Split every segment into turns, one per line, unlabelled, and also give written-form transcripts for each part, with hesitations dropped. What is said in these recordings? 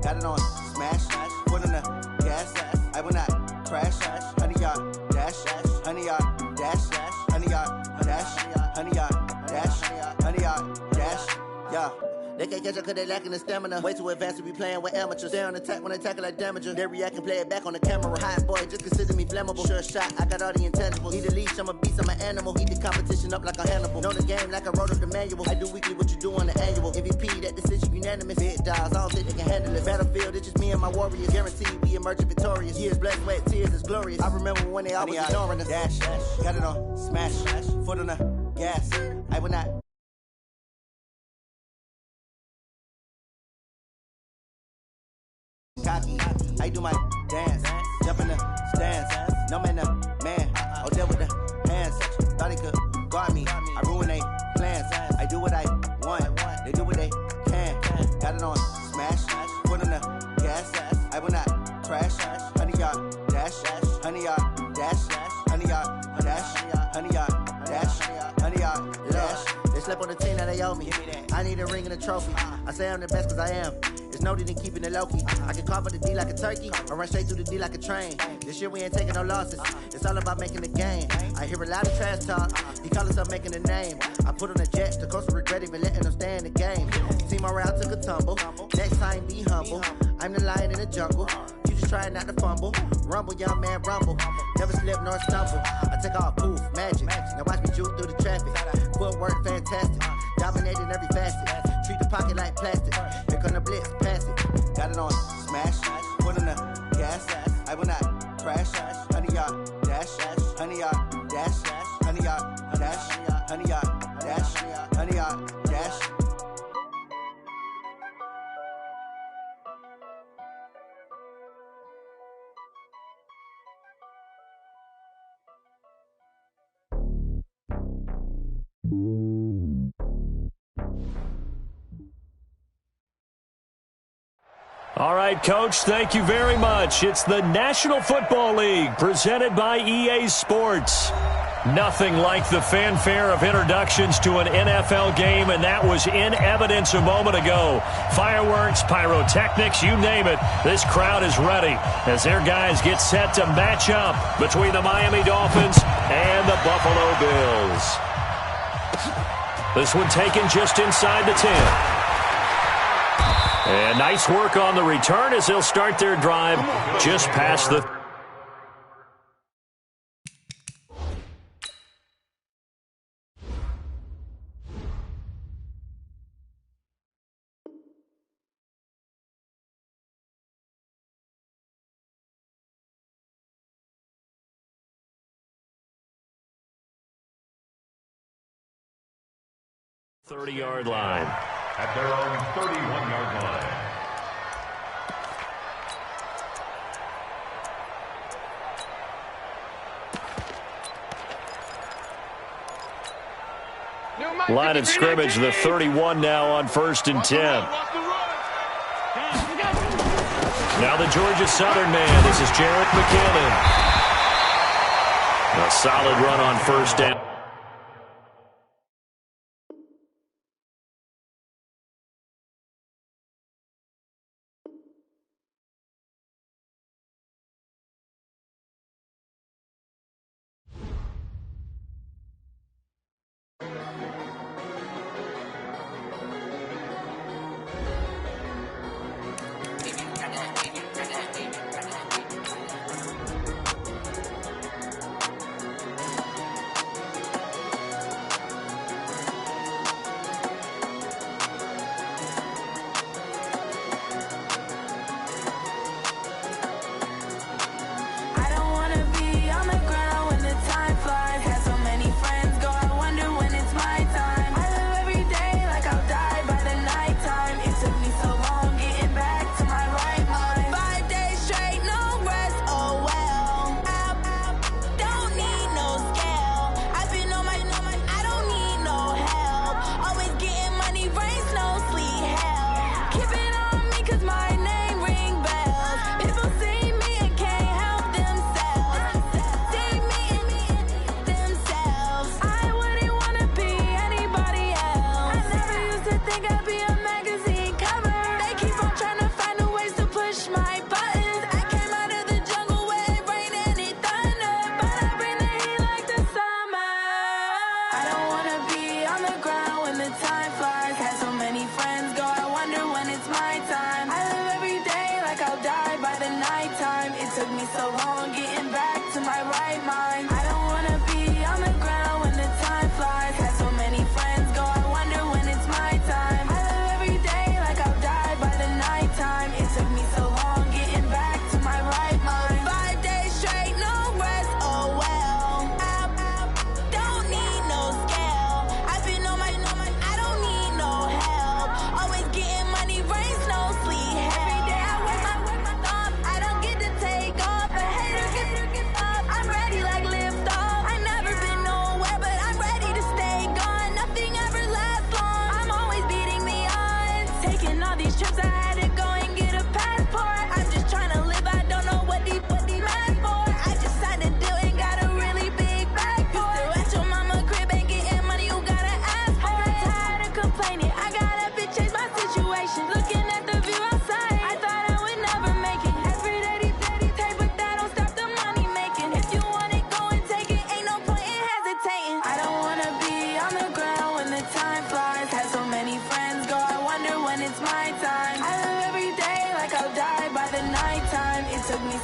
got it on smash, foot on the gas, I will not crash, 100 yard dash, 100 yard dash, 100 yard dash, 100 yard dash, 100 yard dash, yeah. They can't catch up cause they lacking the stamina. Way too advanced to be playing with amateurs. Stay on attack when they tackle like damager. They react and play it back on the camera. Hot boy, just consider me flammable. Sure shot, I got all the intangibles. Need a leash, I'm a beast, I'm an animal. Heat the competition up like a Hannibal. Know the game like I wrote up the manual. I do weekly what you do on the annual. MVP, that decision unanimous. Wade1da's, I don't think they can handle it. Battlefield, it's just me and my warriors. Guaranteed we emerging victorious. Years, blood, sweat, tears, it's glorious. I remember when they always ignoring us. Dash, got it on smash, foot on the gas. I will not. Cocky, I do my dance, jump in the stands, no man, man, I'll deal with the hands, thought he could guard me, I ruin they plans, I do what I want, they do what they can, got it on smash, foot on the gas, I will not crash, 100 yard dash, 100 yard dash, 100 yard dash, 100 yard dash, 100 yard dash, they slept on the team that they owe me, I need a ring and a trophy, I say I'm the best cause I am. There's no need in keeping it low-key. I can carve up the D like a turkey, or run straight through the D like a train. This year we ain't taking no losses. It's all about making the game. I hear a lot of trash talk. He call himself making a name. I put on the Jets. The coach will regret even letting them stay in the game. Team around took a tumble. Next time be humble. I'm the lion in the jungle. You just trying not to fumble. Rumble, young man, rumble. Never slip nor stumble. I take off, poof, magic. Now watch me juke through the traffic. Footwork fantastic. Dominating every facet. Treat the pocket like plastic. Here come the blitz, pass it. Got it on smash, foot on the gas. I will not crash. 100 yard dash, 100 yard dash, 100 yard dash, 100 yard dash, 100 yard dash.
All right, Coach, thank you very much. It's the National Football League presented by EA Sports. Nothing like the fanfare of introductions to an NFL game, and that was in evidence a moment ago. Fireworks, pyrotechnics, you name it. This crowd is ready as their guys get set to match up between the Miami Dolphins and the Buffalo Bills. This one taken just inside the 10. And nice work on the return as they'll start their drive just past the... ...30-yard line.
At their own 31-yard line.
Line of scrimmage, the 31 now on 1st and 10. Now the Georgia Southern man. This is Jarrett McKinnon. A solid run on 1st down.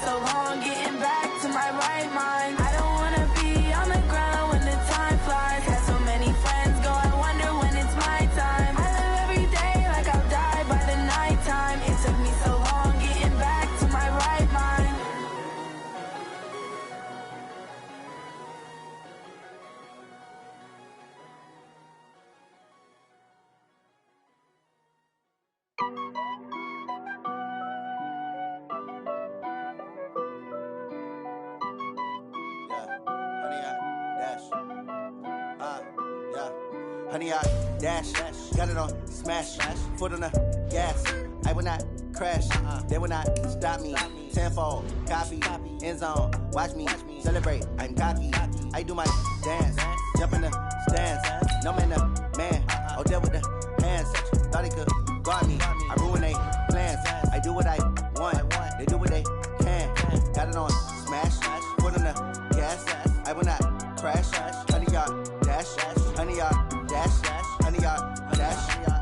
so long getting back to my right mind. I don't wanna be on the ground when the time flies. Had so many friends go, I wonder when it's my time. I live every day like I'll die by the nighttime. It took me so long getting back to my right mind.
Honey, I dash, got it on smash, foot on the gas. I will not crash, they will not stop me. Tenfold, copy, end zone, watch me celebrate. I'm cocky, I do my dance, jump in the stands. No man, the man, oh there with the hands. Thought he could guard me, I ruin they plans. I do what I want, they do what they can. Got it on smash, foot on the gas. I will not crash, honey, y'all dash, honey, y'all dash, honey, y'all dash,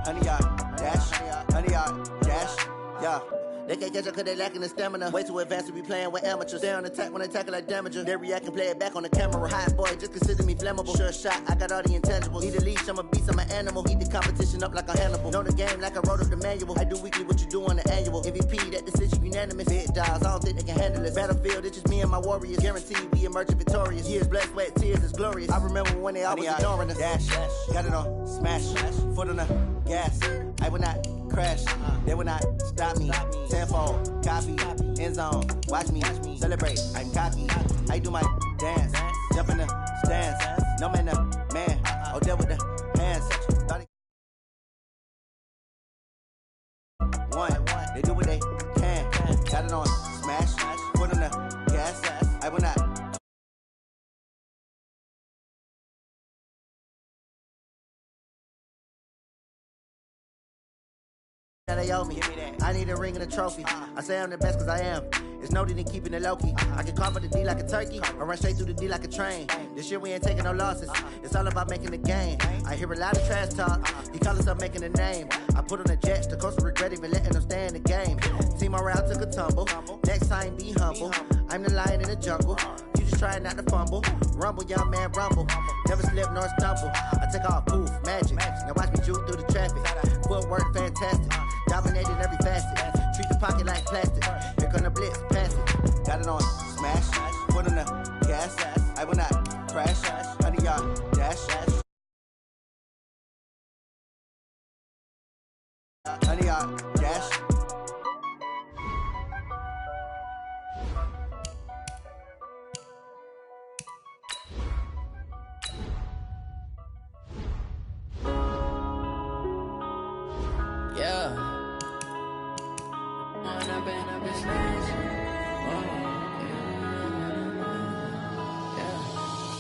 honey, y'all dash, honey, y'all dash, yeah. They can't catch up cause they lacking the stamina. Way too advanced to be playing with amateurs. Stay on attack when they tackle like damager. They react and play it back on the camera. Hot boy, just consider me flammable. Sure shot, I got all the intangibles. Need a leash, I'm a beast, I'm an animal. Eat the competition up like a Hannibal. Know the game like I wrote up the manual. I do weekly what you do on the annual. MVP, that decision unanimous. Big dials, I don't think they can handle this. Battlefield, it's just me and my warriors. Guaranteed we emerge victorious. Years, blood, sweat, tears, it's glorious. I remember when they always ignoring us. Dash, got it on smash, foot on the gas. I will not crash, they will not stop me. Tenfold, copy, end zone, watch me celebrate. I'm cocky, I do my dance, jump in the stands. No man, the man, oh there with the hands. Thought he one, they do what they can. Got it on smash, foot on the gas. I will not. They owe me. I need a ring and a trophy. I say I'm the best cause I am. It's no need in keeping it low-key. I can carve up the D like a turkey or run straight through the D like a train. This year we ain't taking no losses. It's all about making the game. I hear a lot of trash talk. He call himself making a name. I put on the jets. The coach will regret even letting them stay in the game. Team around took a tumble. Next time be humble. I'm the lion in the jungle. You just trying not to fumble. Rumble, young man, rumble. Never slip nor stumble. I take off, poof, magic. Now watch me juke through the traffic. Footwork fantastic. Dominating every facet. Treat the pocket like plastic. Here come the blitz, pass it. Got it on smash, foot on the gas. I will not crash, honey, y'all dash. Honey, y'all dash.
Yeah.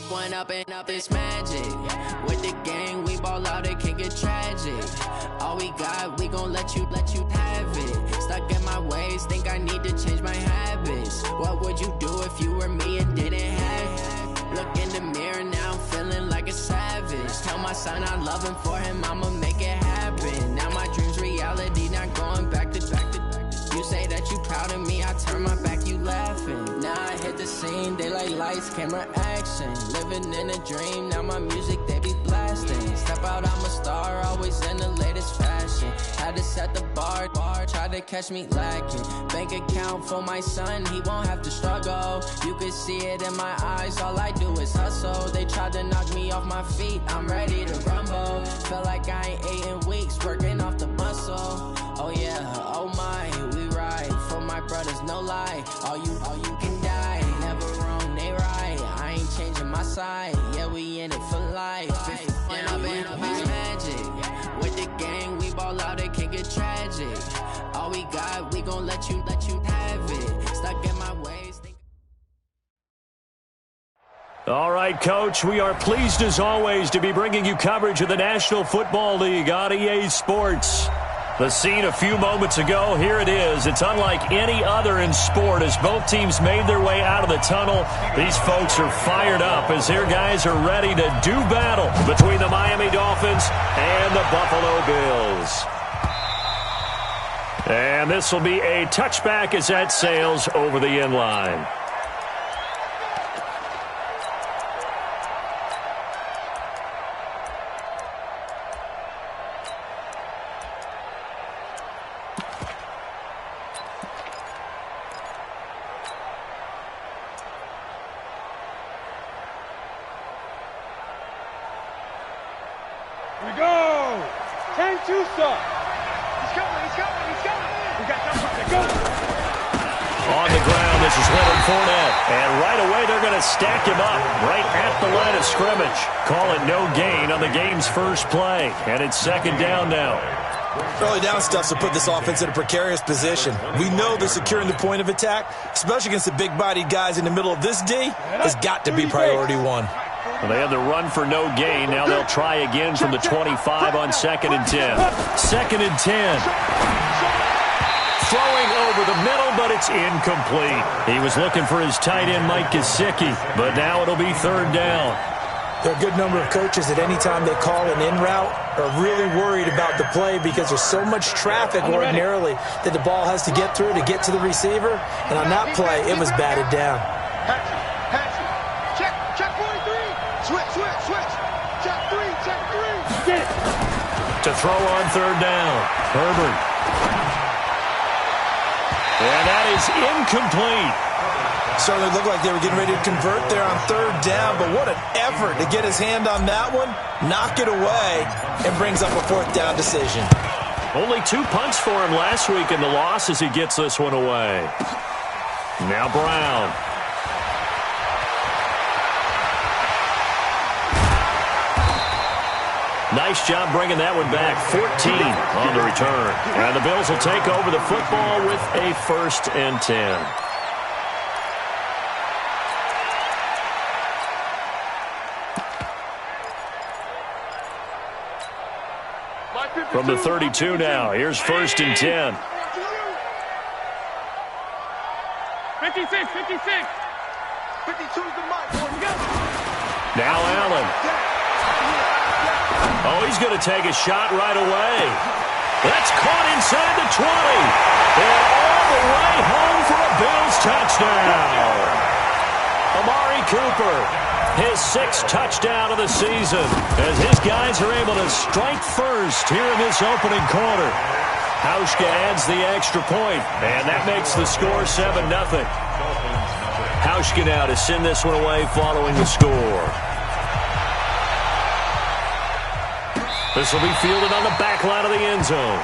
One up and up is magic. With the gang, we ball out, it can get tragic. All we got, we gon' let you have it. Stuck in my ways, think I need to change my habits. What would you do if you were me and didn't have it? Look in the mirror, now I'm feeling like a savage. Tell my son I love him, for him I'ma make it happen. Now my dream's reality, not going back to. You say that you proud of me, I turn my back, you laughing. Now I hit the scene, they like lights, camera, action. Living in a dream, now my music, they be blasting. Step out, I'm a star, always in the latest fashion. Had to set the bar, try to catch me lacking. Bank account for my son, he won't have to struggle. You can see it in my eyes, all I do is hustle. They tried to knock me off my feet, I'm ready to rumble. Feel like I ain't ate in weeks, working off the muscle. Oh yeah, oh my, we ride for my brothers, no lie. All you can die, never wrong, they right. I ain't changing my side, yeah, we in it for life. When I've been magic, with the gang, we ball out, it can get tragic. All we got, we gon' let you have it. Stuck in my ways.
All right, Coach, we are pleased as always to be bringing you coverage of the National Football League on EA Sports. The scene a few moments ago, here it is. It's unlike any other in sport as both teams made their way out of the tunnel. These folks are fired up as their guys are ready to do battle between the Miami Dolphins and the Buffalo Bills. And this will be a touchback as that sails over the end line.
Here we go! 10-2, sir. He's coming. We got something. Go!
On the ground, this is Leonard Fournette. And right away, they're going to stack him up right at the line of scrimmage. Call it no gain on the game's first play. And it's second down now.
Early down stuff to put this offense in a precarious position. We know that securing the point of attack, especially against the big-bodied guys in the middle of this D, has got to be priority one.
Well, they had the run for no gain. Now they'll try again from the 25 on 2nd and 10. 2nd and 10. Throwing over the middle, but it's incomplete. He was looking for his tight end, Mike Gesicki, but now it'll be 3rd down.
There are a good number of coaches that any time they call an in route are really worried about the play because there's so much traffic ordinarily that the ball has to get through to get to the receiver. And on that play, it was batted down.
Check 43. Switch. Check 3.
Get it. To throw on 3rd down. Herbert. And that is incomplete.
Certainly looked like they were getting ready to convert there on 3rd down, but what an effort to get his hand on that one, knock it away, and brings up a 4th down decision.
Only 2 punts for him last week in the loss as he gets this one away. Now Brown. Nice job bringing that one back. 14 on the return. And the Bills will take over the football with a 1st and 10. From the 32 now, here's 1st and 10.
56. 52's the mark.
Now Allen. Oh, he's going to take a shot right away. That's caught inside the 20. And all the way home for a Bills touchdown. Amari Cooper, his 6th touchdown of the season, as his guys are able to strike first here in this opening quarter. Hauschka adds the extra point, and that makes the score 7-0. Hauschka now to send this one away following the score. This will be fielded on the back line of the end zone.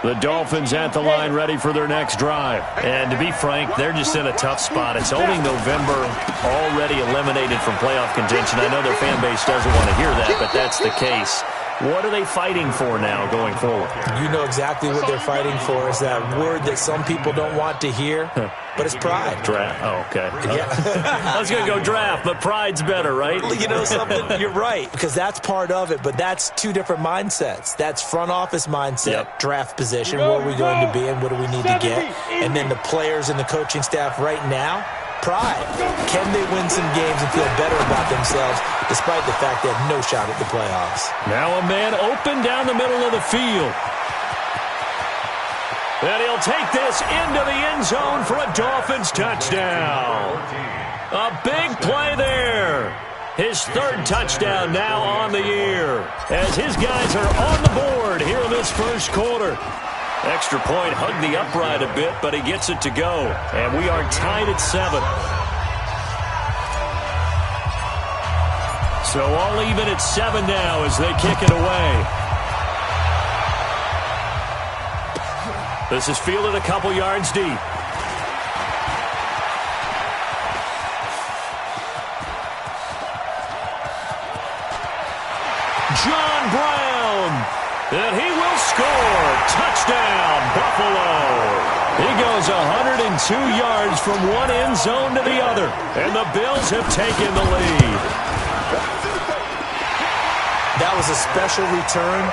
The Dolphins at the line ready for their next drive. And to be frank, they're just in a tough spot. It's only November, already eliminated from playoff contention. I know their fan base doesn't want to hear that, but that's the case. What are they fighting for now going forward?
You know exactly what they're fighting for. Is that word that some people don't want to hear, but it's pride.
Draft. Oh, okay.
Yeah.
I was going to go draft, but pride's better, right?
You know something? You're right, because that's part of it, but that's 2 different mindsets. That's front office mindset, draft position, where are we going to be and what do we need to get? And then the players and the coaching staff right now, pride. Can they win some games and feel better about themselves despite the fact they have no shot at the playoffs?
Now a man open down the middle of the field. And he'll take this into the end zone for a Dolphins touchdown. A big play there. His 3rd touchdown now on the year as his guys are on the board here in this first quarter. Extra point hugged the upright a bit, but he gets it to go. And we are tied at 7. So all even at 7 now as they kick it away. This is fielded a couple yards deep. John Brown. And he will score. Touchdown, Buffalo. He goes 102 yards from one end zone to the other. And the Bills have taken the lead.
That was a special return,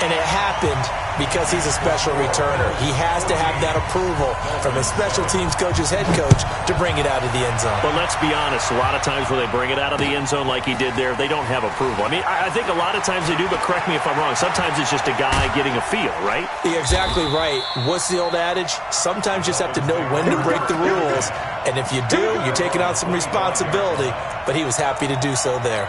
and it happened because he's a special returner. He has to have that approval from his special teams coach's head coach to bring it out of the end zone.
But let's be honest, a lot of times when they bring it out of the end zone like he did there, they don't have approval. I mean, I think a lot of times they do, but correct me if I'm wrong. Sometimes it's just a guy getting a feel, right?
You're exactly right. What's the old adage? Sometimes you just have to know when to break the rules, and if you do, you're taking on some responsibility, but he was happy to do so there.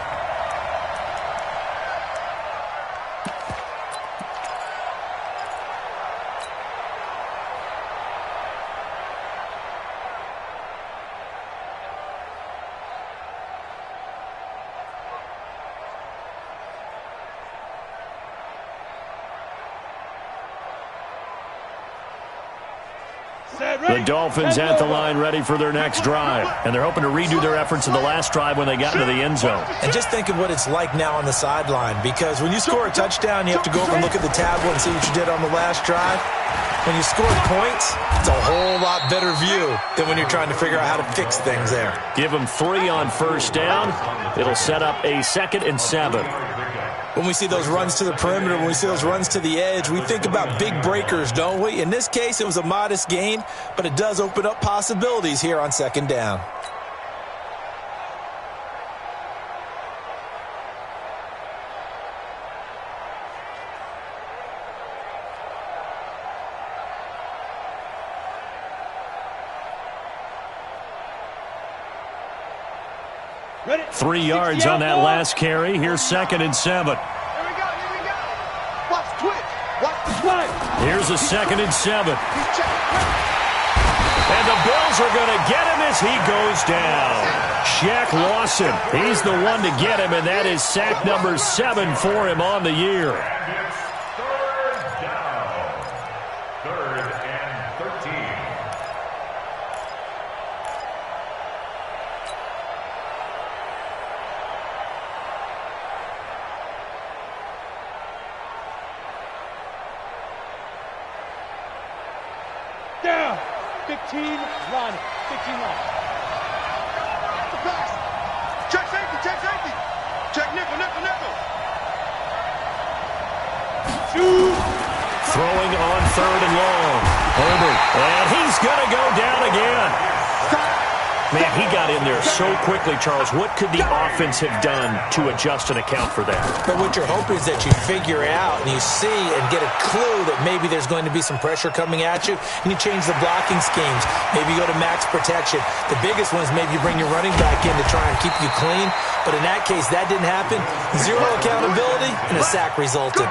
The Dolphins at the line ready for their next drive. And they're hoping to redo their efforts in the last drive when they got into the end zone.
And just think of what it's like now on the sideline, because when you score a touchdown, you have to go over and look at the tablet and see what you did on the last drive. When you score points, it's a whole lot better view than when you're trying to figure out how to fix things there.
Give them 3 on first down. It'll set up a 2nd and 7.
When we see those runs to the perimeter, when we see those runs to the edge, we think about big breakers, don't we? In this case, it was a modest gain, but it does open up possibilities here on 2nd down.
Ready? 3 yards on that last carry. Here's 2nd and 7.
Here we go. Watch the twitch. Watch the twitch.
Here's a 2nd and 7. And the Bills are going to get him as he goes down. Shaq Lawson, he's the one to get him, and that is sack number 7 for him on the year.
Third and 13.
Down. 15, run. 15 run. The pass. Check safety. Check nickel. Shoot.
Throwing on 3rd and long. Herbert. And he's going to go down again. Man, he got in there so quickly, Charles. What could the offense have done to adjust and account for that?
But what you're hoping is that you figure out and you see and get a clue that maybe there's going to be some pressure coming at you, and you change the blocking schemes. Maybe you go to max protection. The biggest one is maybe you bring your running back in to try and keep you clean. But in that case, that didn't happen. 0 accountability, and a sack resulted.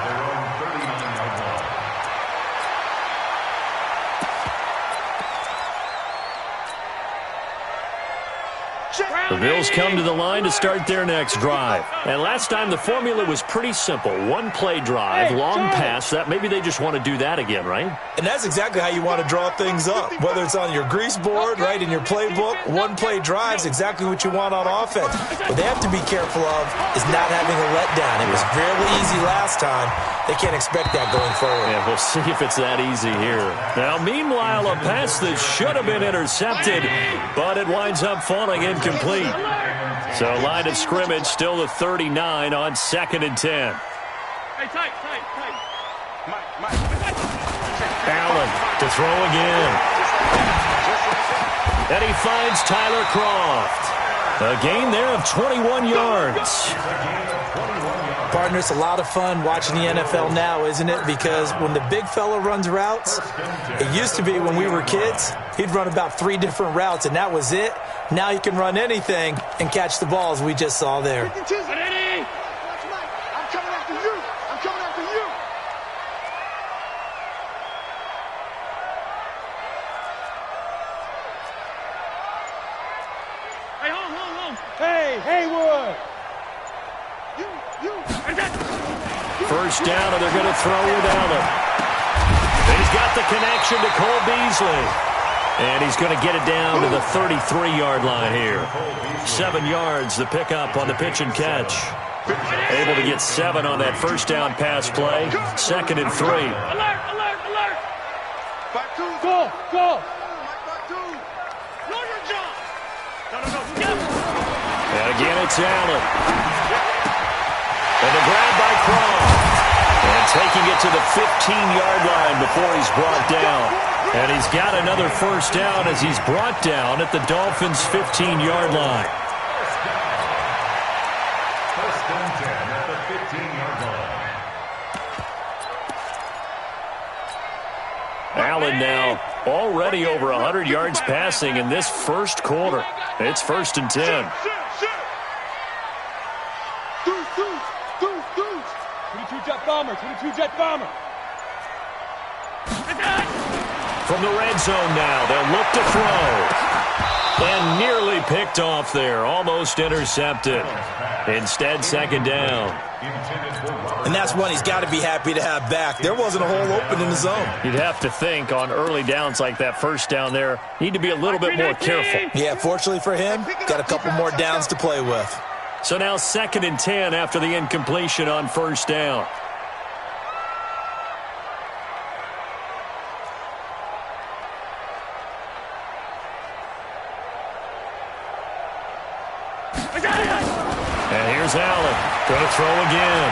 The Bills come to the line to start their next drive. And last time the formula was pretty simple. 1-play drive, long pass. That maybe they just want to do that again, right?
And that's exactly how you want to draw things up. Whether it's on your grease board, right, in your playbook, 1-play drive's exactly what you want on offense. What they have to be careful of is not having a letdown. It was fairly easy last time. They can't expect that going forward.
Yeah, we'll see if it's that easy here. Now, meanwhile, a pass that should have been intercepted, but it winds up falling incomplete. So, line of scrimmage, still the 39 on 2nd and 10.
Hey, tight.
Allen to throw again. And he finds Tyler Croft. A gain there of 21 yards.
Partner, it's a lot of fun watching the NFL now, isn't it? Because when the big fella runs routes, it used to be when we were kids, he'd run about 3 different routes, and that was it. Now he can run anything and catch the balls we just saw there.
I'm coming after you. Hey, hold. Hey, Haywood.
First down, and they're going to throw with Allen. He's got the connection to Cole Beasley. And he's going to get it down to the 33-yard line here. 7 yards, the pickup on the pitch and catch. Able to get 7 on that first down pass play. 2nd and 3.
Alert. Go.
And again, it's Allen. And the grab by Cron. And taking it to the 15-yard line before he's brought down. And he's got another first down as he's brought down at the Dolphins' 15-yard line.
First and 10 at the 15-yard line.
Allen now already over 100 yards passing in this first quarter. It's first and 10.
22-jet bomber, 22-jet bomber.
From the red zone now, they'll look to throw. And nearly picked off there, almost intercepted. Instead, second down.
And that's one he's got to be happy to have back. There wasn't a hole open in the zone.
You'd have to think on early downs like that first down there, need to be a little bit more careful.
Yeah, fortunately for him, got a couple more downs to play with.
So now second and 10 after the incompletion on first down. And here's Allen. Going to throw again.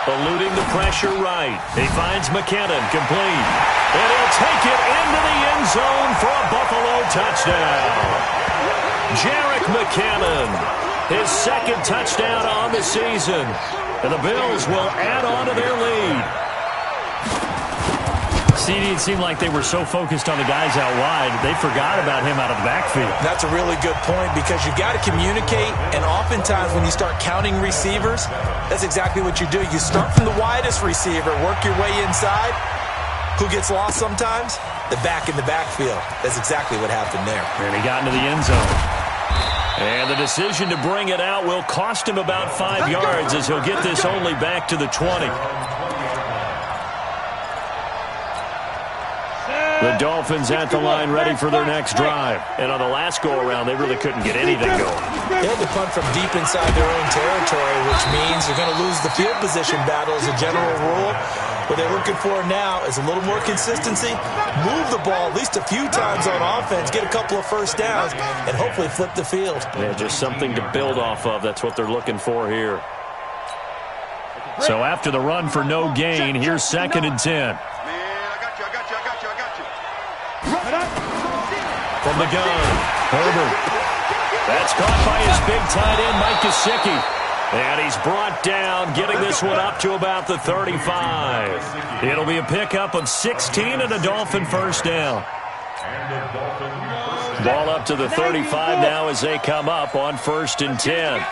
Eluding the pressure right. He finds McKinnon complete. And he'll take it into the end zone for a Buffalo touchdown. Jerick McKinnon, his second touchdown on the season. And the Bills will add on to their lead. It seemed like they were so focused on the guys out wide, they forgot about him out of the backfield.
That's a really good point because you've got to communicate, and oftentimes when you start counting receivers, that's exactly what you do. You start from the widest receiver, work your way inside. Who gets lost sometimes? The back in the backfield. That's exactly what happened there.
And he got into the end zone. And the decision to bring it out will cost him about 5 yards as he'll get this only back to the 20. The Dolphins at the line ready for their next drive. And on the last go-around, they really couldn't get anything going.
They had to punt from deep inside their own territory, which means they're going to lose the field position battle as a general rule. What they're looking for now is a little more consistency, move the ball at least a few times on offense, get a couple of first downs, and hopefully flip the field.
Yeah, just something to build off of. That's what they're looking for here. So after the run for no gain, here's second and 10. From the gun, Herbert. That's caught by his big tight end, Mike Gesicki. And he's brought down, getting this one up to about the 35. It'll be a pickup of 16 and a Dolphin first down. Ball up to the 35 now as they come up on first and 10.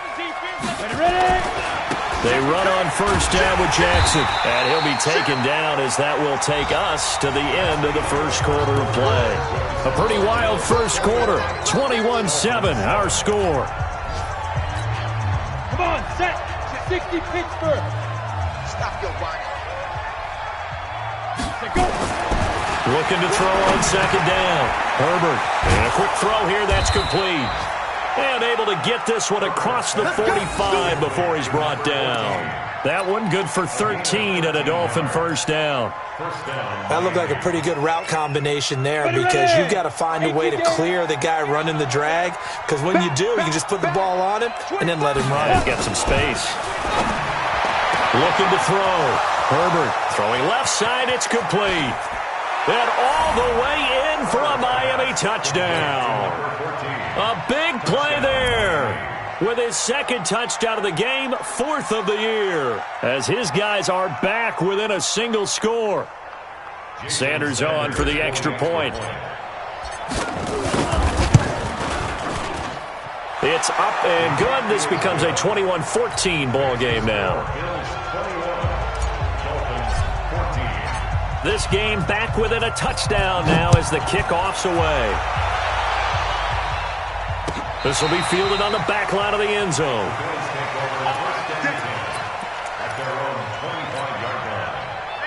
They run on first down with Jackson, and he'll be taken down as that will take us to the end of the first quarter of play. A pretty wild first quarter, 21-7, our score.
Come on, set. 60 Pittsburgh. Stop your whining. Go.
Looking to throw on second down. Herbert, and a quick throw here, that's complete. And able to get this one across the 45 before he's brought down. That one good for 13 and a Dolphin first down.
That looked like a pretty good route combination there because you've got to find a way to clear the guy running the drag. Because when you do, you can just put the ball on him and then let him run.
He's got some space. Looking to throw. Herbert throwing left side. It's complete. And all the way in for a Miami touchdown. A big play there with his second touchdown of the game, fourth of the year, as his guys are back within a single score. Sanders on for the extra point. It's up and good. This becomes a 21-14 ball game now. This game back within a touchdown now as the kickoff's away. This will be fielded on the back line of the end zone.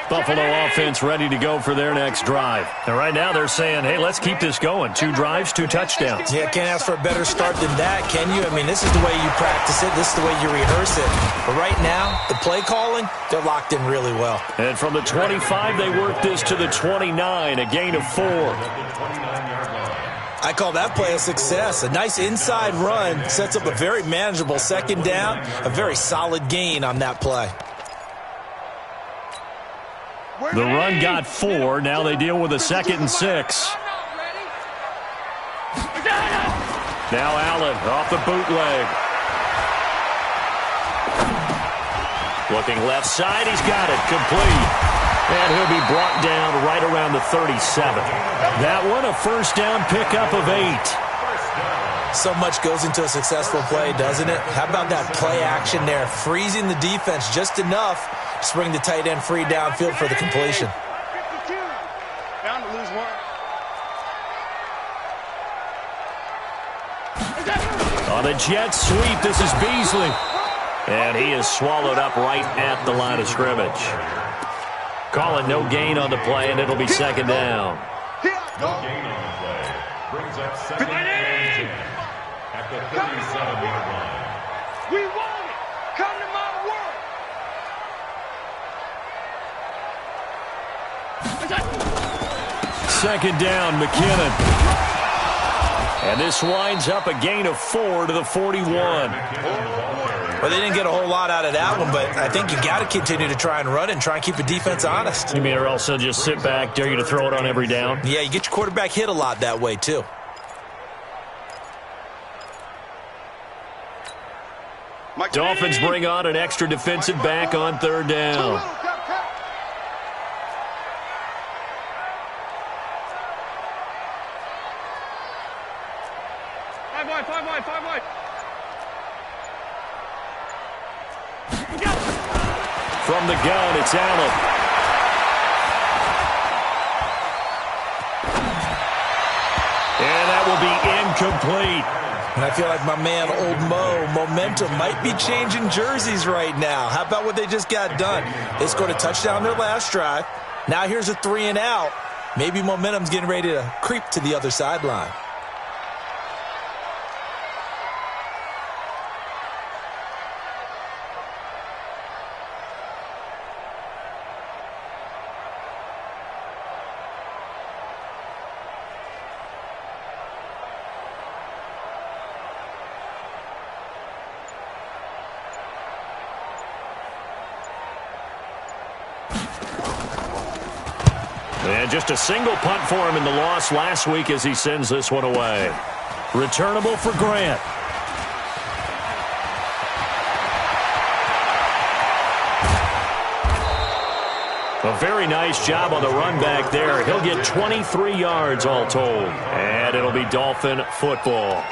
Buffalo offense ready to go for their next drive. And right now they're saying, hey, let's keep this going. 2 drives, 2 touchdowns.
Yeah, can't ask for a better start than that, can you? I mean, this is the way you practice it. This is the way you rehearse it. But right now, the play calling, they're locked in really well.
And from the 25, they work this to the 29, a gain of 4.
I call that play a success. A nice inside run sets up a very manageable second down, a very solid gain on that play.
The run got 4. Now they deal with a 2nd and 6. Now Allen off the bootleg. Looking left side. He's got it. Complete. And he'll be brought down right around the 37. That one a first down pickup of 8.
So much goes into a successful play, doesn't it? How about that play action there? Freezing the defense just enough to bring the tight end free downfield for the completion.
52. Bound to lose one.
On a jet sweep, this is Beasley. And he is swallowed up right at the line of scrimmage. Calling no gain on the play, and it'll be 2nd down.
No gain on the play. Brings up 2nd and 10 at the 37-yard line.
We want it. Come to my work.
2nd down, McKinnon. And this winds up a gain of 4 to the 41.
Well, they didn't get a whole lot out of that one, but I think you got to continue to try and run and try and keep the defense honest.
You mean or else they'll just sit back, dare you to throw it on every down?
Yeah, you get your quarterback hit a lot that way, too.
Dolphins bring on an extra defensive back on 3rd down.
Five wide.
From the gun, it's Allen. And that will be incomplete.
And I feel like my man, Old Mo, momentum might be changing jerseys right now. How about what they just got done? They scored a touchdown their last drive. Now here's a 3 and out. Maybe momentum's getting ready to creep to the other sideline.
And just a single punt for him in the loss last week as he sends this one away. Returnable for Grant. A very nice job on the run back there. He'll get 23 yards all told. And it'll be Dolphin football.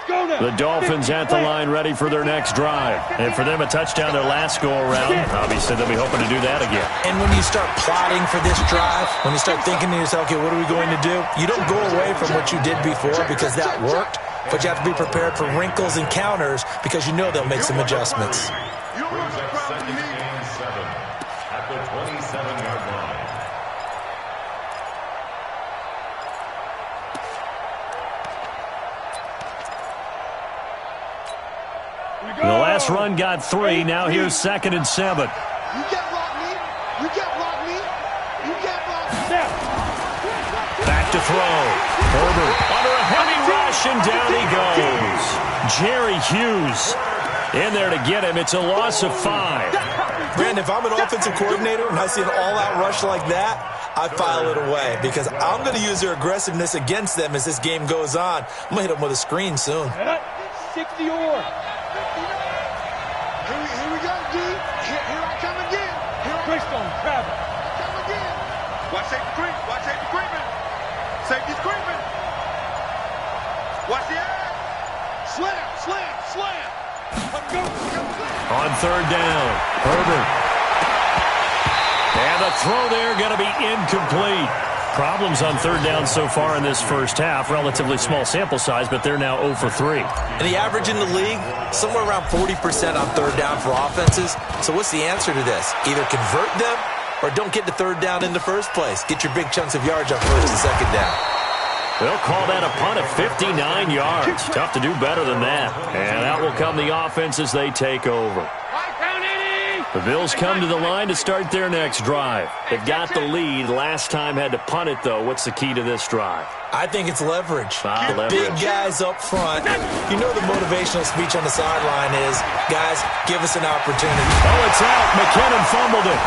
The Dolphins at the line ready for their next drive. And for them, a touchdown their last go-around. Obviously, they'll be hoping to do that again.
And when you start plotting for this drive, when you start thinking to yourself, okay, what are we going to do? You don't go away from what you did before because that worked, but you have to be prepared for wrinkles and counters because you know they'll make some adjustments.
Brings up 2nd and 7 at the 27-yard line.
The last run got 3. Now here's 2nd and 7.
You can't block me. You can't block me. You can't block me.
Back to throw. Herbert under a heavy rush, and down he goes. Jerry Hughes in there to get him. It's a loss of 5.
Brandon, if I'm an offensive coordinator and I see an all-out rush like that, I file it away because I'm going to use their aggressiveness against them as this game goes on. I'm going to hit them with a screen soon.
60 or. Here we go, D. Here I come again. Christone, grab it. Come again. Watch safety creep. Watch safety creeping. Safety's creeping. Watch the eye. Slam. Let's go.
On 3rd down, Herbert. And the throw there going to be incomplete. Problems on 3rd down so far in this first half. Relatively small sample size, but they're now 0 for 3.
And the average in the league, somewhere around 40% on 3rd down for offenses. So what's the answer to this? Either convert them or don't get to 3rd down in the first place. Get your big chunks of yards on 1st and 2nd down.
They'll call that a punt of 59 yards. Tough to do better than that. And out will come the offense as they take over. The Bills come to the line to start their next drive. They've got the lead. Last time had to punt it, though. What's the key to this drive?
I think it's leverage.
Leverage.
Big guys up front. You know the motivational speech on the sideline is, guys, give us an opportunity.
Oh, it's out. McKinnon fumbled it.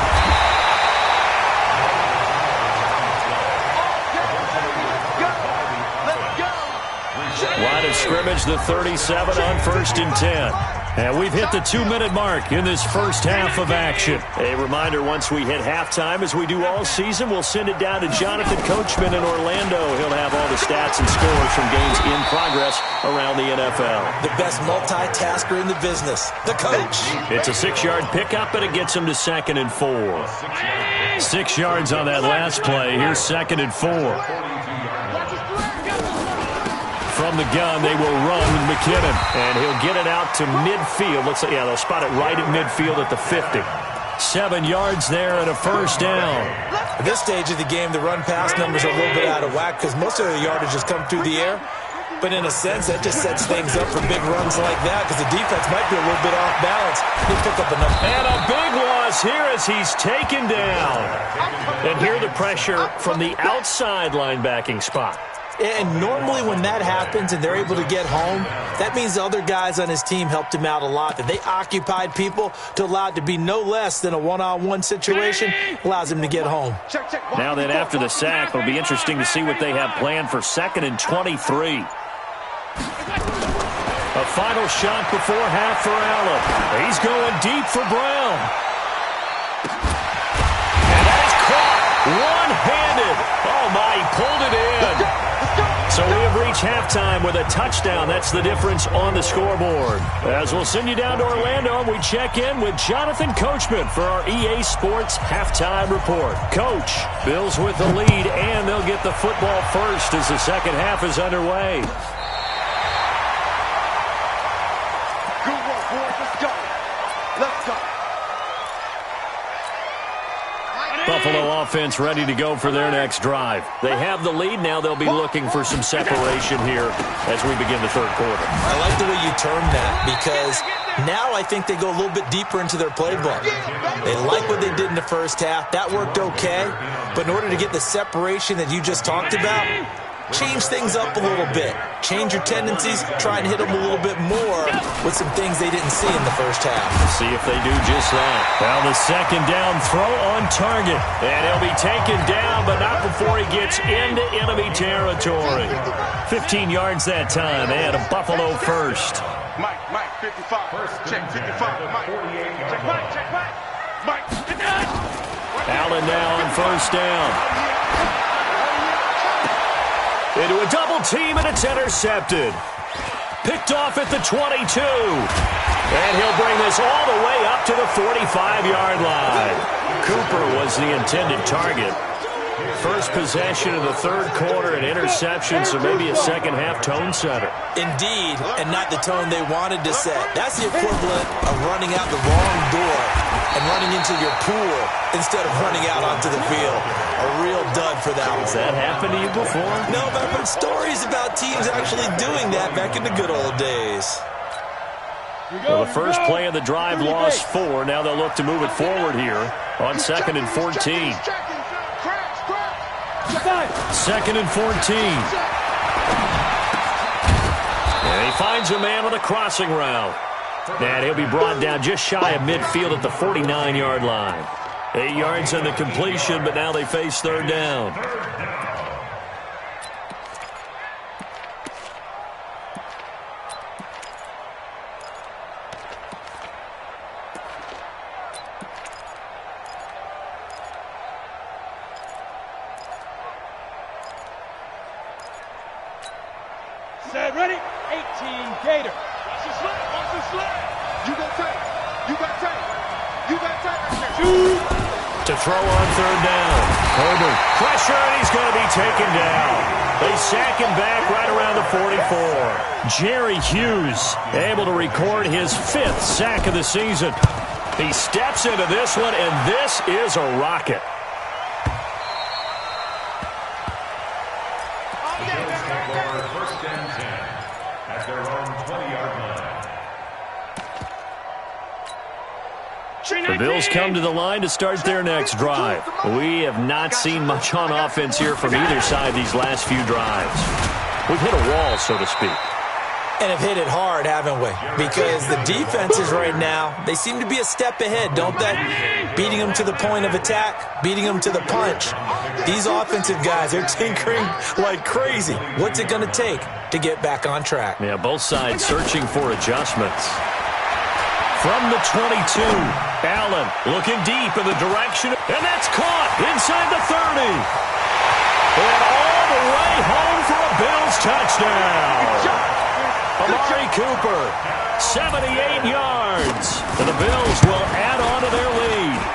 Line of scrimmage, the 37 on 1st and 10. And we've hit the 2-minute mark in this first half of action. A reminder, once we hit halftime, as we do all season, we'll send it down to Jonathan Coachman in Orlando. He'll have all the stats and scores from games in progress around the NFL.
The best multitasker in the business, the coach.
It's a 6-yard pickup, and it gets him to 2nd and 4. 6 yards on that last play. Here's 2nd and 4. From the gun, they will run with McKinnon, and he'll get it out to midfield. Looks like, they'll spot it right at midfield at the 50. 7 yards there and a first down.
At this stage of the game, the run-pass numbers are a little bit out of whack because most of the yardage has come through the air. But in a sense, that just sets things up for big runs like that because the defense might be a little bit off balance. They pick up enough.
And a big loss here as he's taken down. And here the pressure from the outside linebacking spot.
And normally when that happens and they're able to get home, that means the other guys on his team helped him out a lot. That they occupied people to allow it to be no less than a one-on-one situation, allows him to get home.
Now then, after the sack, it'll be interesting to see what they have planned for 2nd and 23. A final shot before half for Allen. He's going deep for Brown. And that is caught one-handed. Oh, my, he pulled it in. So we have reached halftime with a touchdown. That's the difference on the scoreboard. As we'll send you down to Orlando, and we check in with Jonathan Coachman for our EA Sports Halftime Report. Coach, Bills with the lead, and they'll get the football first as the second half is underway.
Good work, boys. Let's go. Let's go.
Buffalo offense ready to go for their next drive. They have the lead. Now they'll be looking for some separation here as we begin the third quarter.
I like the way you termed that because now I think they go a little bit deeper into their playbook. They like what they did in the first half. That worked okay. But in order to get the separation that you just talked about, change things up a little bit. Change your tendencies. Try and hit them a little bit more with some things they didn't see in the first half.
See if they do just that. Now the second down throw on target. And he'll be taken down, but not before he gets into enemy territory. 15 yards that time, and a Buffalo first.
Mike, 55. Check 55. Mike. Check Mike. Mike.
Allen now on first down. Into a double team, and it's intercepted. Picked off at the 22. And he'll bring this all the way up to the 45-yard line. Cooper was the intended target. First possession of the third quarter, an interception, so maybe a second-half tone setter.
Indeed, and not the tone they wanted to set. That's the equivalent of running out the wrong door and running into your pool instead of running out onto the field. A real dud for that one.
Has that happened to you before?
No, but I've heard stories about teams actually doing that back in the good old days.
Well, the first play of the drive lost 4. Now they'll look to move it forward here on 2nd and 14. 2nd and 14. And he finds a man on a crossing route. And he'll be brought down just shy of midfield at the 49-yard line. 8 yards on the completion, but now they face third down.
Set, ready? 18 Gator. Watch the slide. You got tape. You got tape. Shoot.
To throw on third down. Herbert, pressure, and he's going to be taken down. They sack him back right around the 44. Jerry Hughes able to record his 5th sack of the season. He steps into this one, and this is a rocket.
First and 10 at their own 20-yard line.
The Bills come to the line to start their next drive. We have not seen much on offense here from either side these last few drives. We've hit a wall, so to speak.
And have hit it hard, haven't we? Because the defenses right now, they seem to be a step ahead, don't they? Beating them to the point of attack, beating them to the punch. These offensive guys, they're tinkering like crazy. What's it going to take to get back on track?
Yeah, both sides searching for adjustments. From the 22, Allen looking deep in the direction, and that's caught inside the 30. And all the way home for a Bills touchdown. Amari Cooper, 78 yards. And the Bills will add on to their lead.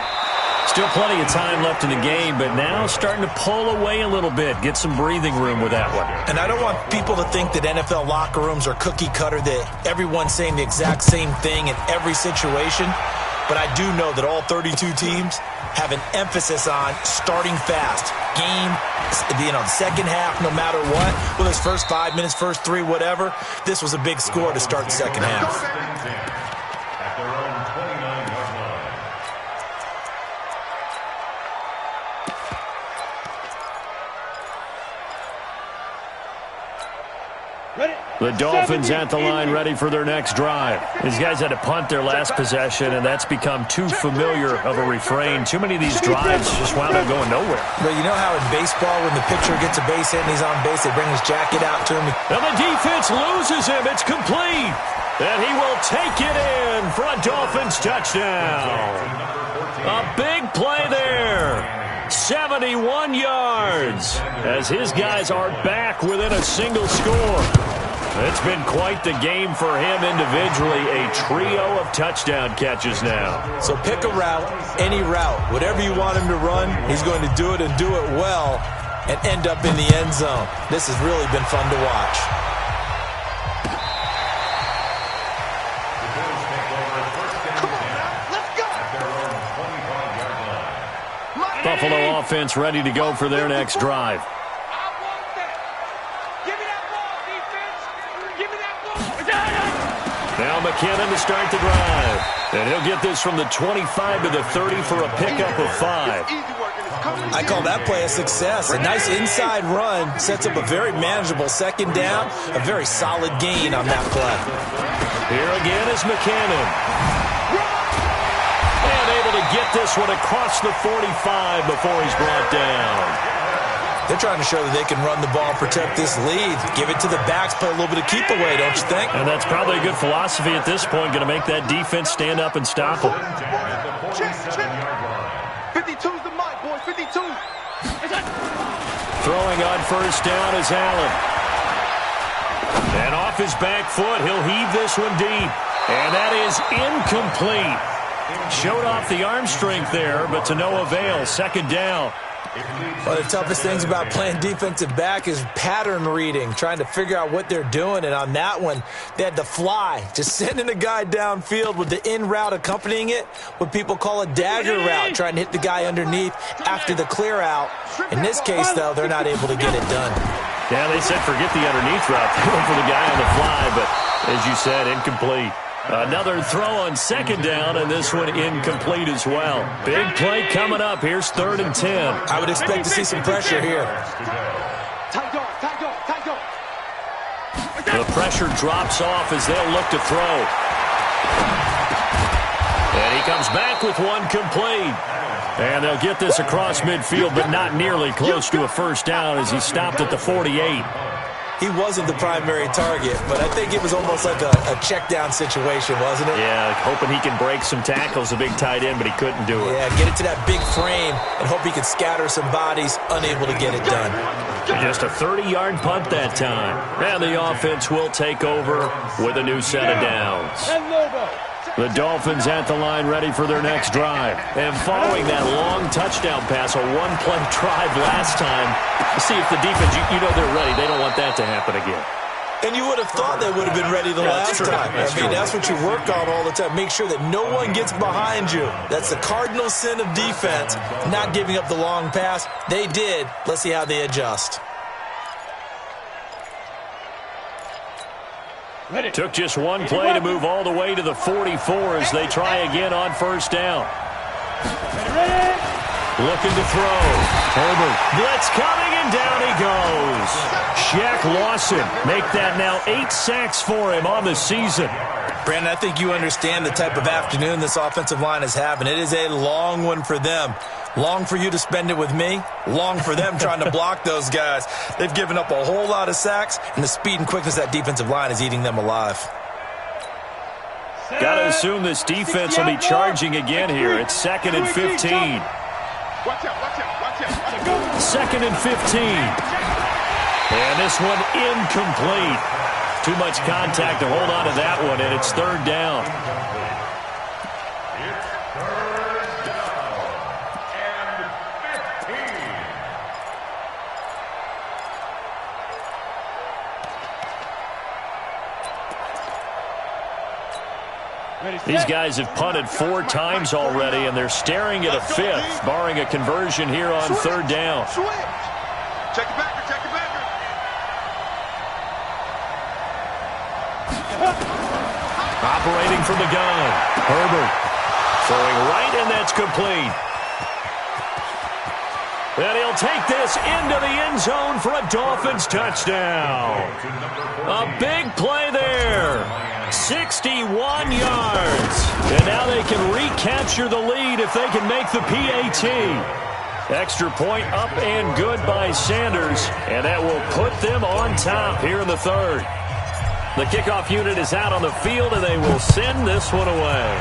Still plenty of time left in the game, but now starting to pull away a little bit, get some breathing room with that one.
And I don't want people to think that NFL locker rooms are cookie cutter, that everyone's saying the exact same thing in every situation. But I do know that all 32 teams have an emphasis on starting fast. Game, the second half, no matter what. Well, his first 5 minutes, first 3, whatever. This was a big score to start the second half.
At their own 29-yard line.
The Dolphins at the line ready for their next drive. These guys had to punt their last possession, and that's become too familiar of a refrain. Too many of these drives just wound up going nowhere.
But you know how in baseball, when the pitcher gets a base hit and he's on base, they bring his jacket out to him?
And the defense loses him. It's complete. And he will take it in for a Dolphins touchdown. A big play there. 71 yards as his guys are back within a single score. It's been quite the game for him individually. A trio of touchdown catches now.
So pick a route, any route. Whatever you want him to run, he's going to do it and do it well and end up in the end zone. This has really been fun to watch.
Buffalo offense ready to go for their next drive. Now McKinnon to start the drive. And he'll get this from the 25 to the 30 for a pickup of 5.
I call that play a success. A nice inside run sets up a very manageable second down. A very solid gain on that play.
Here again is McKinnon. And able to get this one across the 45 before he's brought down.
They're trying to show that they can run the ball, protect this lead, give it to the backs, play a little bit of keep away, don't you think?
And that's probably a good philosophy at this point, going to make that defense stand up and stop them.
52's the mic, boys, 52.
Throwing on first down is Allen. And off his back foot, he'll heave this one deep. And that is incomplete. Showed off the arm strength there, but to no avail. Second down.
One of the toughest things about playing defensive back is pattern reading, trying to figure out what they're doing. And on that one, they had to fly, just sending a guy downfield with the in route accompanying it, what people call a dagger route, trying to hit the guy underneath after the clear out. In this case, though, they're not able to get it done.
Yeah, they said forget the underneath route. They went for the guy on the fly, but as you said, incomplete. Another throw on second down, and this one incomplete as well. Big play coming up. Here's 3rd and 10.
I would expect to see some pressure here.
The pressure drops off as they'll look to throw. And he comes back with one complete. And they'll get this across midfield, but not nearly close to a first down as he stopped at the 48.
He wasn't the primary target, but I think it was almost like a check down situation, wasn't it?
Yeah, hoping he can break some tackles, a big tight end, but he couldn't do it.
Yeah, get it to that big frame and hope he can scatter some bodies, unable to get it done.
Just a 30-yard punt that time. And the offense will take over with a new set of downs. The Dolphins at the line ready for their next drive. And following that long touchdown pass, a one-play drive last time, see if the defense, you know they're ready. They don't want that to happen again.
And you would have thought they would have been ready the last time. That's what you work on all the time. Make sure that no one gets behind you. That's the cardinal sin of defense, not giving up the long pass. They did. Let's see how they adjust.
Took just one play to move all the way to the 44 as they try again on first down. Looking to throw. Herbert. Blitz coming, and down he goes. Shaq Lawson make that now 8 sacks for him on the season.
Brandon, I think you understand the type of afternoon this offensive line is having. It is a long one for them. Long for you to spend it with me. Long for them trying to block those guys. They've given up a whole lot of sacks, and the speed and quickness of that defensive line is eating them alive.
Got to assume this defense will be charging again here. It's 2nd and 15.
Watch out.
2nd and 15. And this one incomplete. Too much contact to hold on to that one, and it's 3rd down.
It's 3rd down and 15.
These guys have punted 4 times already, and they're staring at a 5th, barring a conversion here on 3rd down.
Switch. Check it back.
Operating from the gun. Herbert throwing right, and that's complete. And he'll take this into the end zone for a Dolphins touchdown. A big play there. 61 yards. And now they can recapture the lead if they can make the PAT. Extra point up and good by Sanders. And that will put them on top here in the 3rd. The kickoff unit is out on the field, and they will send this one away.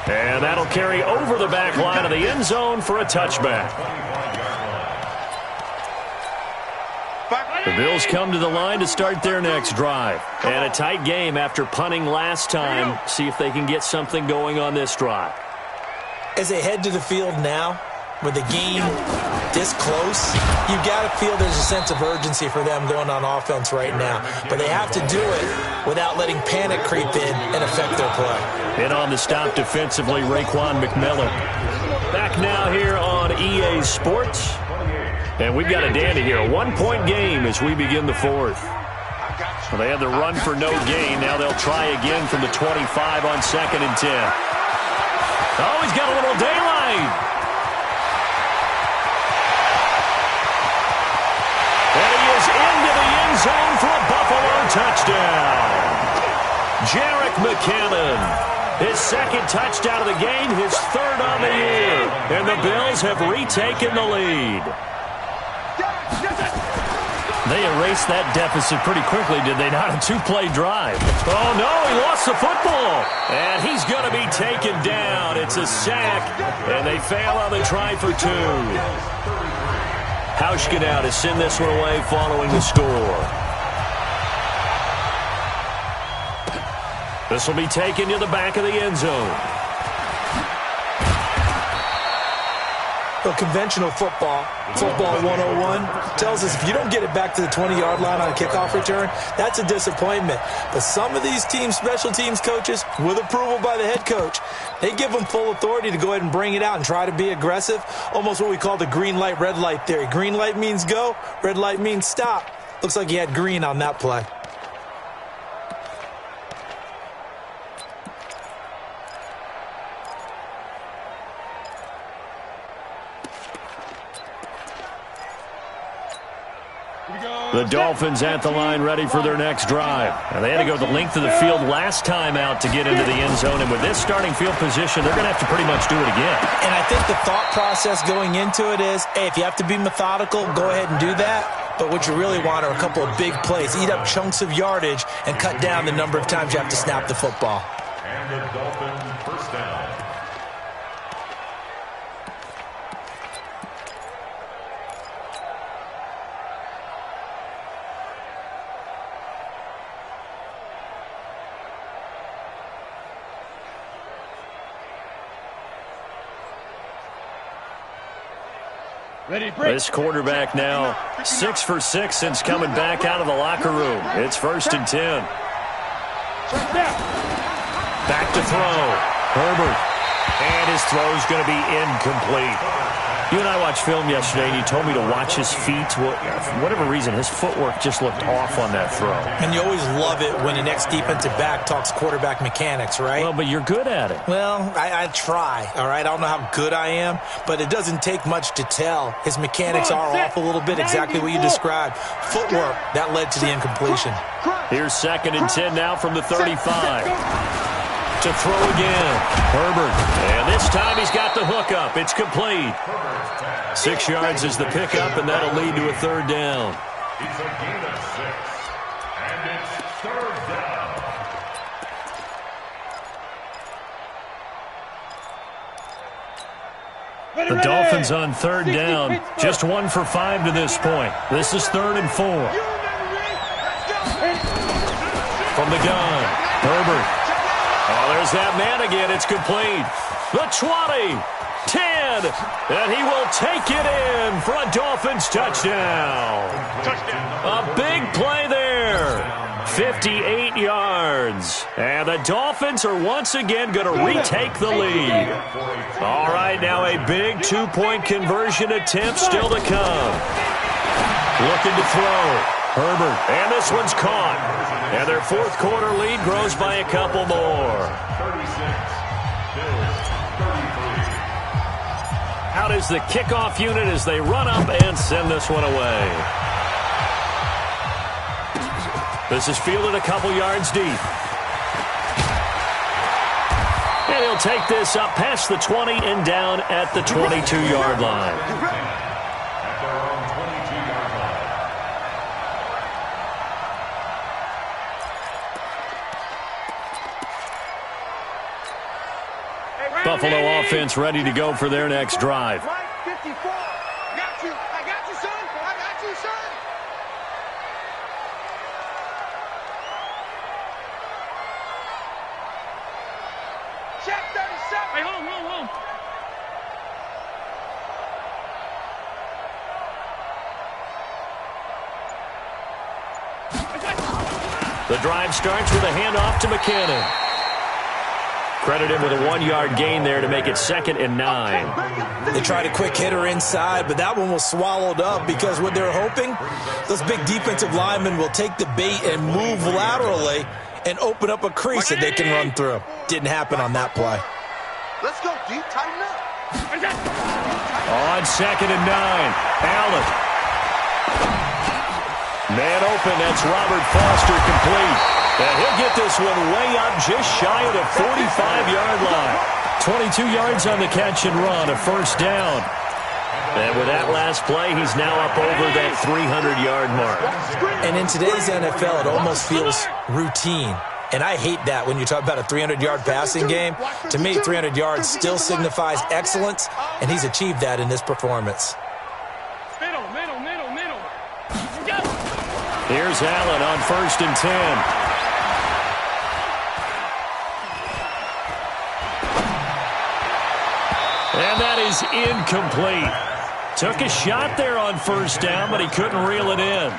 And that'll carry over the back line of the end zone for a touchback. The Bills come to the line to start their next drive. And a tight game after punting last time. See if they can get something going on this drive.
As they head to the field now, with the game this close, you've got to feel there's a sense of urgency for them going on offense right now. But they have to do it without letting panic creep in and affect their play.
In on the stop defensively, Raekwon McMillan. Back now here on EA Sports. And we've got a dandy here. A 1-point game as we begin the 4th. Well, they had the run for no gain. Now they'll try again from the 25 on 2nd and 10. Oh, he's got a little daylight. Into the end zone for a Buffalo touchdown. Jerick McKinnon, his 2nd touchdown of the game, his 3rd on the year. And the Bills have retaken the lead. They erased that deficit pretty quickly, did they not? A 2-play drive. Oh, no, he lost the football. And he's going to be taken down. It's a sack, and they fail on the try for 2. Hauschka now to send this one away following the score. This will be taken to the back of the end zone.
Well, conventional football 101, tells us if you don't get it back to the 20-yard line on a kickoff return, that's a disappointment. But some of these teams, special teams coaches, with approval by the head coach, they give them full authority to go ahead and bring it out and try to be aggressive, almost what we call the green light, red light theory. Green light means go, red light means stop. Looks like he had green on that play.
The Dolphins at the line ready for their next drive. And they had to go the length of the field last time out to get into the end zone. And with this starting field position, they're going to have to pretty much do it again.
And I think the thought process going into it is, hey, if you have to be methodical, go ahead and do that. But what you really want are a couple of big plays. Eat up chunks of yardage and cut down the number of times you have to snap the football.
And the Dolphins first down.
This quarterback now 6 for 6 since coming back out of the locker room. It's 1st and 10. Back to throw. Herbert. And his throw's going to be incomplete. You and I watched film yesterday, and you told me to watch his feet. Well, for whatever reason, his footwork just looked off on that throw.
And you always love it when the next defensive back talks quarterback mechanics, right?
Well, but you're good at it.
Well, I try, all right? I don't know how good I am, but it doesn't take much to tell. His mechanics are off a little bit, exactly what you described. Footwork, that led to the incompletion.
Here's 2nd and 10 now from the 35. To throw again, Herbert. And this time he's got the hook up. It's complete. 6 yards is the pickup, and that'll lead to a 3rd down.
It's a gain of 6, and it's 3rd down.
The Dolphins on 3rd down. Just 1 for 5 to this point. This is 3rd and 4. From the gun, Herbert. Oh, there's that man again. It's complete. The 20, 10, and he will take it in for a Dolphins touchdown. A big play there. 58 yards. And the Dolphins are once again going to retake the lead. All right, now a big 2-point conversion attempt still to come. Looking to throw. Herbert, and this one's caught. And their 4th quarter lead grows by a couple more.
36, Bills 33.
Out is the kickoff unit as they run up and send this one away. This is fielded a couple yards deep. And he'll take this up past the 20 and down at the 22-yard line. Buffalo offense ready to go for their next drive.
54. I got you, son. I got you, son. Check 37. Hey, hold on.
The drive starts with a handoff to McKinnon. Credit him with a 1-yard gain there to make it 2nd and 9.
They tried a quick hitter inside, but that one was swallowed up because what they're hoping, those big defensive linemen will take the bait and move laterally and open up a crease that they can run through. Didn't happen on that play.
Let's go deep, tighten up.
On 2nd and 9, Allen. Man open, that's Robert Foster complete. And he'll get this one way up just shy of the 45-yard line. 22 yards on the catch and run, a 1st down. And with that last play, he's now up over that 300-yard mark.
And in today's NFL, it almost feels routine. And I hate that when you talk about a 300-yard passing game. To me, 300 yards still signifies excellence, and he's achieved that in this performance.
Middle.
Here's Allen on 1st and 10. And that is incomplete. Took a shot there on 1st down, but he couldn't reel it in.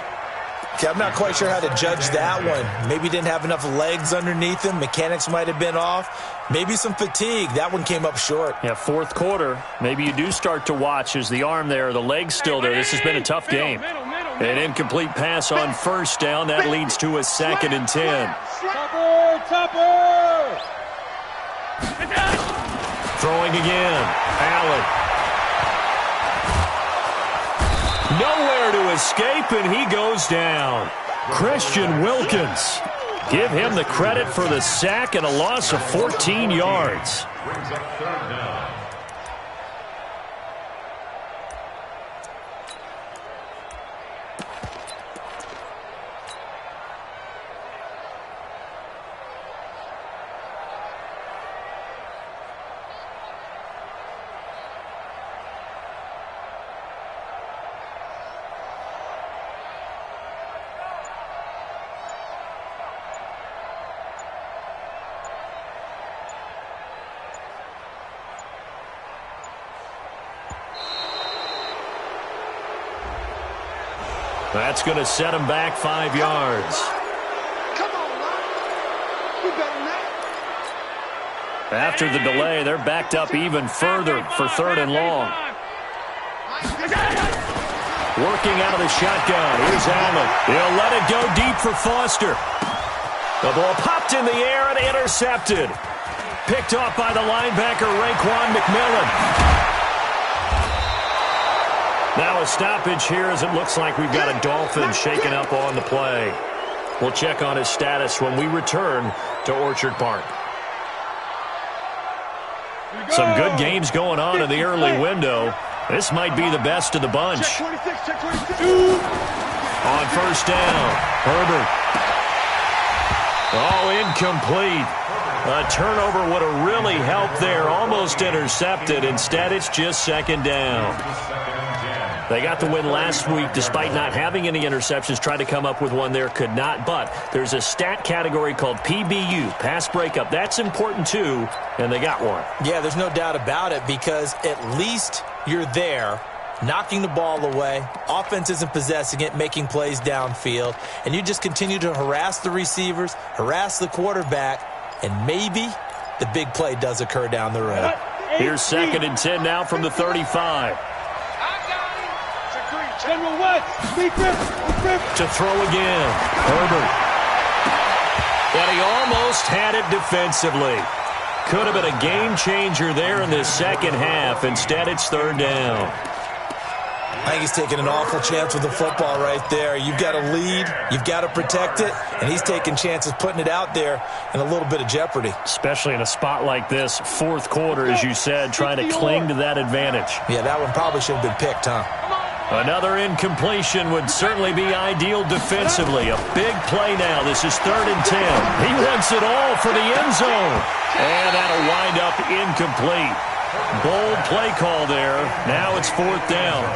Okay, I'm not quite sure how to judge that one. Maybe didn't have enough legs underneath him. Mechanics might have been off. Maybe some fatigue. That one came up short.
Yeah, 4th quarter. Maybe you do start to watch as the arm there, the leg's still there. This has been a tough game. An incomplete pass on 1st down. That leads to a 2nd and 10.
Topper!
Throwing again. Allen. Nowhere to escape, and he goes down. Christian Wilkins. Give him the credit for the sack and a loss of 14 yards.
Brings up 3rd down.
That's going to set him back 5 yards.
Come on, man. We better than that.
After the delay, they're backed up even further for 3rd and long. Working out of the shotgun. Here's Allen. He'll let it go deep for Foster. The ball popped in the air and intercepted. Picked off by the linebacker, Raekwon McMillan. Now a stoppage here as it looks like we've got a Dolphin shaken up on the play. We'll check on his status when we return to Orchard Park. Some good games going on in the early window. This might be the best of the bunch. On first down, Herbert. Oh, incomplete. A turnover would have really helped there. Almost intercepted. Instead, it's just second down. They got the win last week despite not having any interceptions. Tried to come up with one there, could not. But there's a stat category called PBU, pass breakup. That's important too, and they got one.
Yeah, there's no doubt about it because at least you're there, knocking the ball away. Offense isn't possessing it, making plays downfield. And you just continue to harass the receivers, harass the quarterback, and maybe the big play does occur down the road.
Here's 2nd and 10 now from the 35. To throw again. Herbert. And he almost had it defensively. Could have been a game changer there in this second half. Instead, it's third down.
I think he's taking an awful chance with the football right there. You've got to lead, you've got to protect it, and he's taking chances putting it out there in a little bit of jeopardy.
Especially in a spot like this, fourth quarter, as you said, trying to cling to that advantage.
Yeah, that one probably should have been picked, huh?
Another incompletion would certainly be ideal defensively. A big play now. This is 3rd and 10. He wants it all for the end zone. And that'll wind up incomplete. Bold play call there. Now it's 4th down.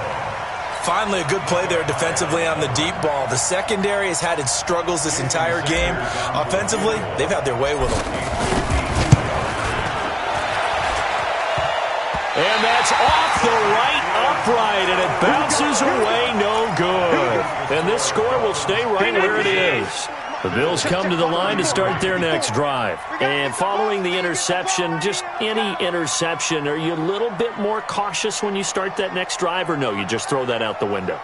Finally, a good play there defensively on the deep ball. The secondary has had its struggles this entire game. Offensively, they've had their way with them.
And that's off the right upright, and it bounces away no good. And this score will stay right where it is. The Bills come to the line to start their next drive. And following the interception, just any interception, are you a little bit more cautious when you start that next drive, or no, you just throw that out the window?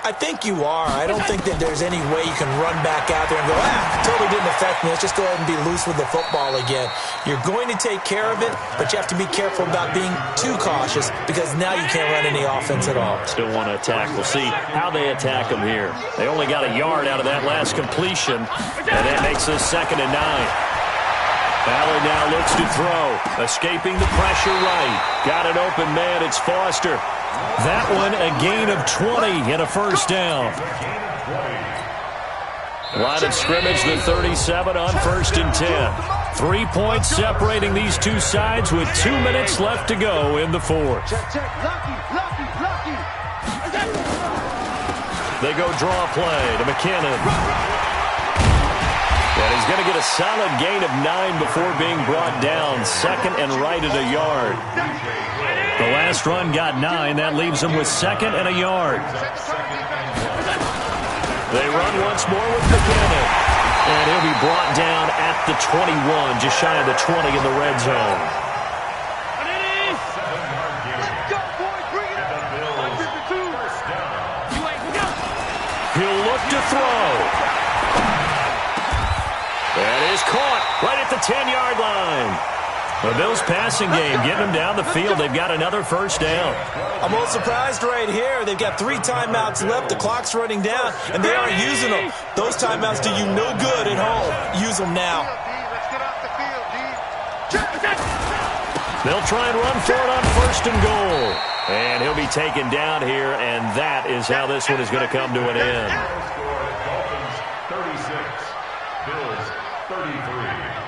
I think you are. I don't think that there's any way you can run back out there and go, totally didn't affect me. Let's just go ahead and be loose with the football again. You're going to take care of it, but you have to be careful about being too cautious because now you can't run any offense at all.
Still want to attack. We'll see how they attack them here. They only got a yard out of that last completion, and that makes this 2nd and 9. Allen now looks to throw. Escaping the pressure right. Got an open man. It's Foster. That one a gain of 20 and a first down. Line of scrimmage, the 37 on 1st and 10. 3 points separating these two sides with 2 minutes left to go in the 4th. They go draw play to McKinnon. And he's going to get a solid gain of 9 before being brought down. 2nd and right at a yard. The last run got 9. That leaves him with 2nd and a yard. They run once more with McKinnon. And he'll be brought down at the 21, just shy of the 20 in the red zone. He'll look to throw. That is caught right at the 10-yard line. The Bills passing game, getting them down the field. They've got another first down.
I'm a little surprised right here. They've got 3 timeouts left. The clock's running down, and they aren't using them. Those timeouts do you no good at home. Use them now.
They'll try and run for it on 1st and goal. And he'll be taken down here, and that is how this one is going to come to an end.
Dolphins 36, Bills 33.